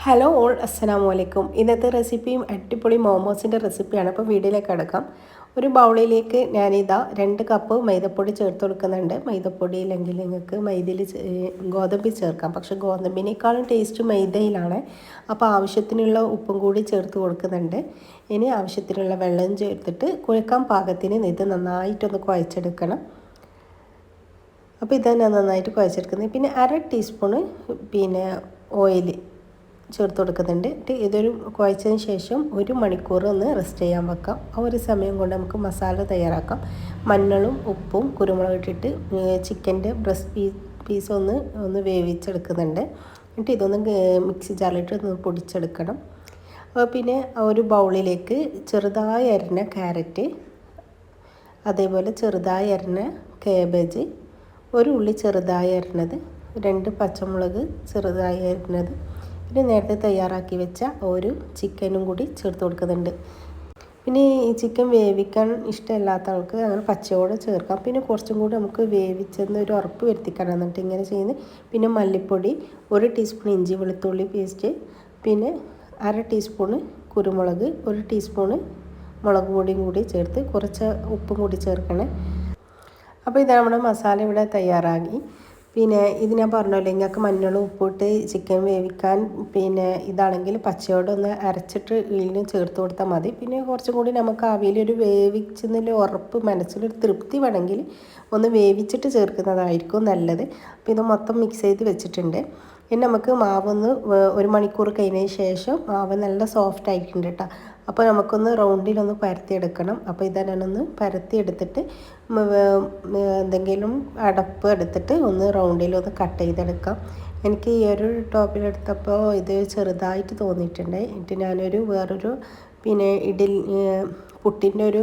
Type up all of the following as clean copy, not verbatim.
Hello all അസ്സലാമു അലൈക്കും. ഇന്നത്തെ റെസിപ്പിയും അടിപൊളി മോമോസിൻ്റെ റെസിപ്പിയാണ്. അപ്പോൾ വീഡിയോയിലേക്ക് കിടക്കാം. ഒരു ബൗളിലേക്ക് ഞാനിതാ 2 കപ്പ് മൈദപ്പൊടി ചേർത്ത് കൊടുക്കുന്നുണ്ട്. മൈദപ്പൊടി ഇല്ലെങ്കിൽ നിങ്ങൾക്ക് മൈദയിൽ ഗോതമ്പിൽ ചേർക്കാം. പക്ഷേ ഗോതമ്പിനേക്കാളും ടേസ്റ്റ് മൈദയിലാണ്. അപ്പോൾ ആവശ്യത്തിനുള്ള ഉപ്പും കൂടി ചേർത്ത് കൊടുക്കുന്നുണ്ട്. ഇനി ആവശ്യത്തിനുള്ള വെള്ളം ചേർത്തിട്ട് കുഴക്കാൻ പാകത്തിന് ഇത് നന്നായിട്ടൊന്ന് കുഴച്ചെടുക്കണം. അപ്പോൾ ഇതാണ് ഞാൻ നന്നായിട്ട് കുഴച്ചെടുക്കുന്നത്. പിന്നെ 1/2 ടീസ്പൂണ് ഓയിൽ ചേർത്ത് കൊടുക്കുന്നുണ്ട്. ഇതൊരു കുഴച്ചതിന് ശേഷം 1 മണിക്കൂർ ഒന്ന് റെസ്റ്റ് ചെയ്യാൻ വെക്കാം. ആ ഒരു സമയം കൊണ്ട് നമുക്ക് മസാല തയ്യാറാക്കാം. മഞ്ഞളും ഉപ്പും കുരുമുളകും ഇട്ടിട്ട് ചിക്കൻ്റെ ബ്രസ്റ്റ് പീസ് ഒന്ന് വേവിച്ചെടുക്കുന്നുണ്ട്. എന്നിട്ട് ഇതൊന്ന് മിക്സി ജാറിലിട്ട് ഒന്ന് പൊടിച്ചെടുക്കണം. പിന്നെ ഒരു ബൗളിലേക്ക് ചെറുതായി അരിഞ്ഞ ക്യാരറ്റ്, അതേപോലെ ചെറുതായി അരിഞ്ഞ കാബേജ്, 1 ഉള്ളി ചെറുതായി അരിഞ്ഞത്, 2 പച്ചമുളക് ചെറുതായി അരിഞ്ഞത്, പിന്നെ നേരത്തെ തയ്യാറാക്കി വെച്ച ഒരു ചിക്കനും കൂടി ചേർത്ത് കൊടുക്കുന്നുണ്ട്. പിന്നെ ഈ ചിക്കൻ വേവിക്കാൻ ഇഷ്ടമില്ലാത്ത ആൾക്ക് അങ്ങനെ പച്ചയോടെ ചേർക്കാം. പിന്നെ കുറച്ചും കൂടി നമുക്ക് വേവിച്ചെന്ന് ഒരു ഉറപ്പ് വരുത്തിക്കണം. എന്നിട്ട് ഇങ്ങനെ ചെയ്യുന്നത്. പിന്നെ മല്ലിപ്പൊടി, 1 ടീസ്പൂൺ ഇഞ്ചി വെളുത്തുള്ളി പേസ്റ്റ്, പിന്നെ 1/2 ടീസ്പൂണ് കുരുമുളക്, 1 ടീസ്പൂണ് മുളക് പൊടിയും കൂടി ചേർത്ത് കുറച്ച് ഉപ്പും കൂടി ചേർക്കണേ. അപ്പോൾ ഇത് നമ്മുടെ മസാല ഇവിടെ തയ്യാറാക്കി. പിന്നെ ഇത് ഞാൻ പറഞ്ഞല്ലോ, നിങ്ങൾക്ക് മഞ്ഞളും ഉപ്പിട്ട് ചിക്കൻ വേവിക്കാൻ ഇതാണെങ്കിൽ പച്ചയോടെ ഒന്ന് അരച്ചിട്ട് ഇതിന് ചേർത്ത് കൊടുത്താൽ മതി. പിന്നെ കുറച്ചും കൂടി നമുക്ക് ആവിയിലൊരു വേവിച്ചെന്നുള്ള ഉറപ്പ് മനസ്സിലൊരു തൃപ്തി വേണമെങ്കിൽ ഒന്ന് വേവിച്ചിട്ട് ചേർക്കുന്നതായിരിക്കും നല്ലത്. അപ്പോൾ ഇത് മൊത്തം മിക്സ് ചെയ്ത് വെച്ചിട്ടുണ്ട്. ഇനി നമുക്ക് മാവൊന്ന് 1 മണിക്കൂർ കഴിഞ്ഞതിന് ശേഷം മാവ് നല്ല സോഫ്റ്റ് ആയിട്ടുണ്ട് കേട്ടോ. അപ്പോൾ നമുക്കൊന്ന് റൗണ്ടിലൊന്ന് പരത്തിയെടുക്കണം. അപ്പോൾ ഇതാ ഞാനൊന്ന് പരത്തിയെടുത്തിട്ട് എന്തെങ്കിലും അടപ്പ് എടുത്തിട്ട് ഒന്ന് റൗണ്ടിലൊന്ന് കട്ട് ചെയ്തെടുക്കാം. എനിക്ക് ഈ ഒരു ടോപ്പിലെടുത്തപ്പോൾ ഇത് ചെറുതായിട്ട് തോന്നിയിട്ടുണ്ട്. എന്നിട്ട് ഞാനൊരു വേറൊരു പുട്ടിൻ്റെ ഒരു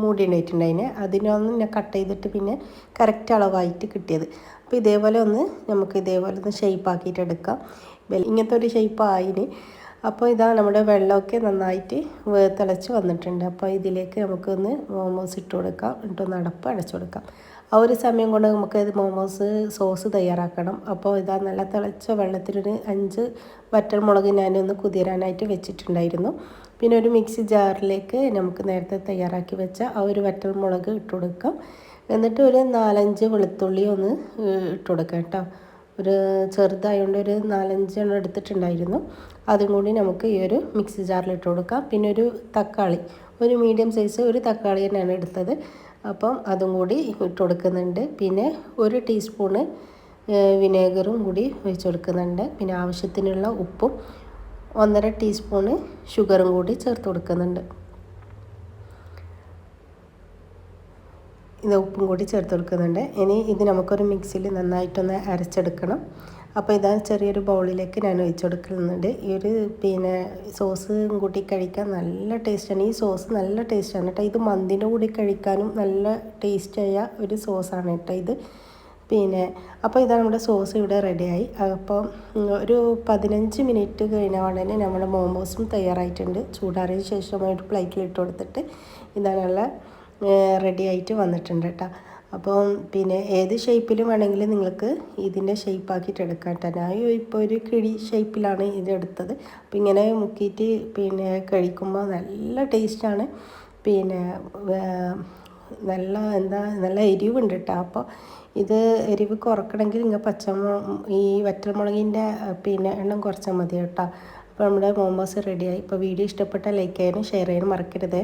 മൂടി ഉണ്ടായിട്ടുണ്ടായിന്, അതിനൊന്ന് ഞാൻ കട്ട് ചെയ്തിട്ട് പിന്നെ കറക്റ്റ് അളവായിട്ട് കിട്ടിയത്. അപ്പോൾ ഇതേപോലെ ഒന്ന് ഷേപ്പ് ആക്കിയിട്ട് എടുക്കാം. ഇങ്ങനത്തെ ഒരു ഷേപ്പ് ആയിന്. അപ്പോൾ ഇതാ നമ്മുടെ വെള്ളമൊക്കെ നന്നായിട്ട് തിളച്ച് വന്നിട്ടുണ്ട്. അപ്പോൾ ഇതിലേക്ക് നമുക്കൊന്ന് മോമോസ് ഇട്ട് കൊടുക്കാം. എന്നിട്ടൊന്ന് അടച്ചു കൊടുക്കാം. ആ ഒരു സമയം കൊണ്ട് നമുക്ക് മോമോസ് സോസ് തയ്യാറാക്കണം. അപ്പോൾ ഇതാ നല്ല തിളച്ച വെള്ളത്തിലൊരു 5 വറ്റൽമുളക് ഞാനൊന്ന് കുതിരാനായിട്ട് വെച്ചിട്ടുണ്ടായിരുന്നു. പിന്നെ ഒരു മിക്സി ജാറിലേക്ക് നമുക്ക് നേരത്തെ തയ്യാറാക്കി വെച്ച ആ ഒരു വറ്റൽമുളക് ഇട്ട് കൊടുക്കാം. എന്നിട്ട് ഒരു 4-5 വെളുത്തുള്ളി ഒന്ന് ഇട്ട് കൊടുക്കാം കേട്ടോ. ഒരു ചെറുതായതുകൊണ്ട് ഒരു 4-5 എണ്ണം എടുത്തിട്ടുണ്ടായിരുന്നു. അതും കൂടി നമുക്ക് ഈ ഒരു മിക്സി ജാറിൽ ഇട്ട് കൊടുക്കാം. പിന്നെ ഒരു തക്കാളി, ഒരു മീഡിയം സൈസ് ഒരു തക്കാളി തന്നെയാണ് എടുത്തത്. അപ്പം അതും കൂടി ഇട്ട് കൊടുക്കുന്നുണ്ട്. പിന്നെ 1 ടീസ്പൂണ് വിനേഗറും കൂടി ഒഴിച്ച് കൊടുക്കുന്നുണ്ട്. പിന്നെ ആവശ്യത്തിനുള്ള ഉപ്പും 1.5 ടീസ്പൂണ് ഷുഗറും കൂടി ചേർത്ത് കൊടുക്കുന്നുണ്ട്. ഇത് ഉപ്പും കൂടി ചേർത്ത് കൊടുക്കുന്നുണ്ട്. ഇനി ഇത് നമുക്കൊരു മിക്സിയിൽ നന്നായിട്ടൊന്ന് അരച്ചെടുക്കണം. അപ്പോൾ ഇതാ ചെറിയൊരു ബൗളിലേക്ക് ഞാൻ ഒഴിച്ച് കൊടുക്കുന്നുണ്ട്. ഈ ഒരു സോസ് കൂട്ടി കഴിക്കാൻ നല്ല ടേസ്റ്റാണ്. ഈ സോസ് നല്ല ടേസ്റ്റാണ് കേട്ടോ. ഇത് മന്തിൻ്റെ കൂടി കഴിക്കാനും നല്ല ടേസ്റ്റായ ഒരു സോസാണ് കേട്ടോ ഇത്. അപ്പോൾ ഇതാ നമ്മുടെ സോസ് ഇവിടെ റെഡിയായി. അപ്പോൾ ഒരു 15 മിനിറ്റ് കഴിഞ്ഞാൽ ഉടനെ നമ്മുടെ മോമോസും തയ്യാറായിട്ടുണ്ട്. ചൂടാറിയ ശേഷം ഒരു പ്ലേറ്റിൽ ഇട്ട് കൊടുത്തിട്ട് ഇതാ നല്ല റെഡി ആയിട്ട് വന്നിട്ടുണ്ട് കേട്ടോ. അപ്പം ഏത് ഷേപ്പിലും വേണമെങ്കിൽ നിങ്ങൾക്ക് ഇതിൻ്റെ ഷേപ്പാക്കിയിട്ട് എടുക്കാം കേട്ടോ. ഞാൻ ഇപ്പോൾ ഒരു കിഴി ഷേപ്പിലാണ് ഇതെടുത്തത്. അപ്പോൾ ഇങ്ങനെ മുക്കിയിട്ട് കഴിക്കുമ്പോൾ നല്ല ടേസ്റ്റാണ്. നല്ല എരിവുണ്ട് കേട്ടോ. അപ്പോൾ ഇത് എരിവ് കുറക്കണമെങ്കിൽ ഈ വറ്റൽമുളകിൻ്റെ എണ്ണം കുറച്ചാൽ മതി കേട്ടോ. അപ്പോൾ നമ്മുടെ മോമോസ് റെഡിയായി. ഇപ്പോൾ വീഡിയോ ഇഷ്ടപ്പെട്ടാൽ ലൈക്ക് ചെയ്യാനും ഷെയർ ചെയ്യാനും മറക്കരുത്.